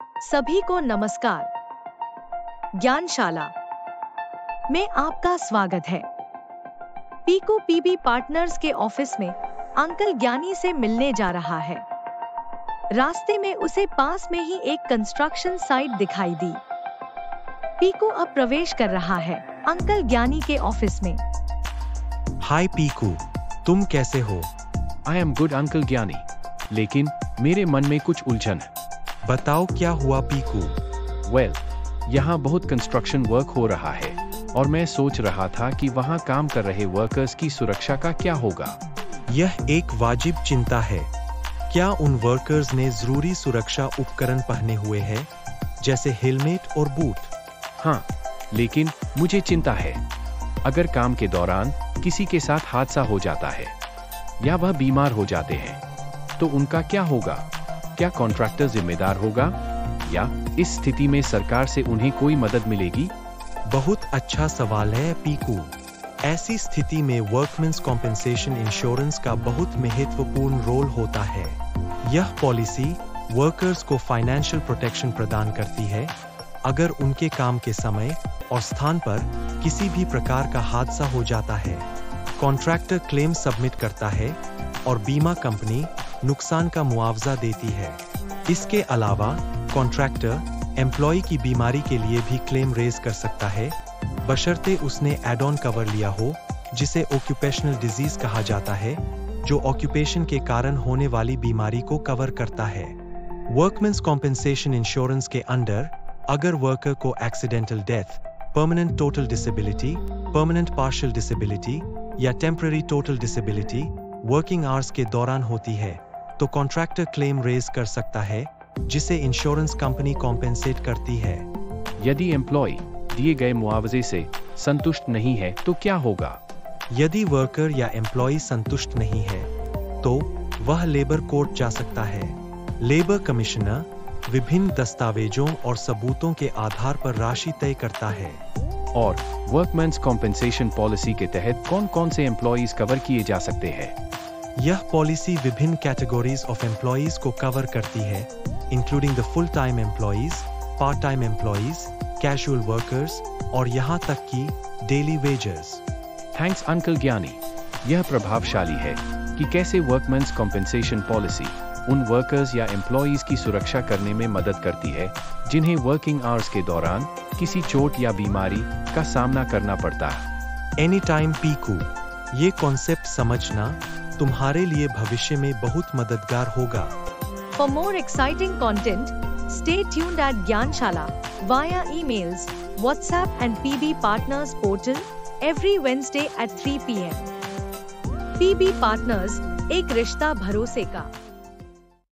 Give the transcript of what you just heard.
सभी को नमस्कार। ज्ञानशाला में आपका स्वागत है। पीकू पीबी पार्टनर्स के ऑफिस में अंकल ज्ञानी से मिलने जा रहा है। रास्ते में उसे पास में ही एक कंस्ट्रक्शन साइट दिखाई दी। पीकू अब प्रवेश कर रहा है अंकल ज्ञानी के ऑफिस में। हाय पीकू, तुम कैसे हो? आई एम गुड अंकल ज्ञानी, लेकिन मेरे मन में कुछ उलझन है। बताओ क्या हुआ पीकू? वेल, यहाँ बहुत कंस्ट्रक्शन वर्क हो रहा है और मैं सोच रहा था कि वहाँ काम कर रहे वर्कर्स की सुरक्षा का क्या होगा। यह एक वाजिब चिंता है। क्या उन वर्कर्स ने जरूरी सुरक्षा उपकरण पहने हुए हैं, जैसे हेलमेट और बूट? हाँ, लेकिन मुझे चिंता है, अगर काम के दौरान किसी के साथ हादसा हो जाता है या वह बीमार हो जाते हैं, तो उनका क्या होगा? क्या कॉन्ट्रैक्टर जिम्मेदार होगा या इस स्थिति में सरकार से उन्हें कोई मदद मिलेगी? बहुत अच्छा सवाल है पीकू। ऐसी स्थिति में वर्कमेंस कॉम्पेंसेशन इंश्योरेंस का बहुत महत्वपूर्ण रोल होता है। यह पॉलिसी वर्कर्स को फाइनेंशियल प्रोटेक्शन प्रदान करती है अगर उनके काम के समय और स्थान पर किसी भी प्रकार का हादसा हो जाता है। कॉन्ट्रैक्टर क्लेम सबमिट करता है और बीमा कंपनी नुकसान का मुआवजा देती है। इसके अलावा कॉन्ट्रैक्टर एम्प्लॉय की बीमारी के लिए भी क्लेम रेज कर सकता है, बशर्ते उसने एड ऑन कवर लिया हो, जिसे ऑक्यूपेशनल डिजीज कहा जाता है, जो ऑक्यूपेशन के कारण होने वाली बीमारी को कवर करता है। वर्कमेंस कॉम्पेंसेशन इंश्योरेंस के अंडर अगर वर्कर को accidental death, permanent total disability, permanent partial disability या temporary total disability working hours के दौरान होती है, तो कॉन्ट्रैक्टर क्लेम रेज कर सकता है, जिसे इंश्योरेंस कंपनी कॉम्पेंसेट करती है। यदि एम्प्लॉय दिए गए मुआवजे से संतुष्ट नहीं है तो क्या होगा? यदि वर्कर या एम्प्लॉय संतुष्ट नहीं है, तो वह लेबर कोर्ट जा सकता है। लेबर कमिश्नर विभिन्न दस्तावेजों और सबूतों के आधार पर राशि तय करता है। और वर्कमेंस कॉम्पेंसेशन पॉलिसी के तहत कौन कौन से एम्प्लॉयज कवर किए जा सकते हैं? यह पॉलिसी विभिन्न कैटेगरीज ऑफ एम्प्लॉयज को कवर करती है, including the full time employees, part time employees, casual workers और यहाँ तक कि डेली वेजर्स। थैंक्स अंकल ज्ञानी। यह प्रभावशाली है कि कैसे वर्कमेंस कॉम्पेंसेशन पॉलिसी उन वर्कर्स या एम्प्लॉयज की सुरक्षा करने में मदद करती है जिन्हें वर्किंग आवर्स के दौरान किसी चोट या बीमारी का सामना करना पड़ता है। एनी टाइम पीकू, ये कॉन्सेप्ट समझना तुम्हारे लिए भविष्य में बहुत मददगार होगा। For more exciting content, stay tuned at Gyanshala via emails, WhatsApp and PB Partners portal every Wednesday at 3 p.m. PB Partners, एक रिश्ता भरोसे का।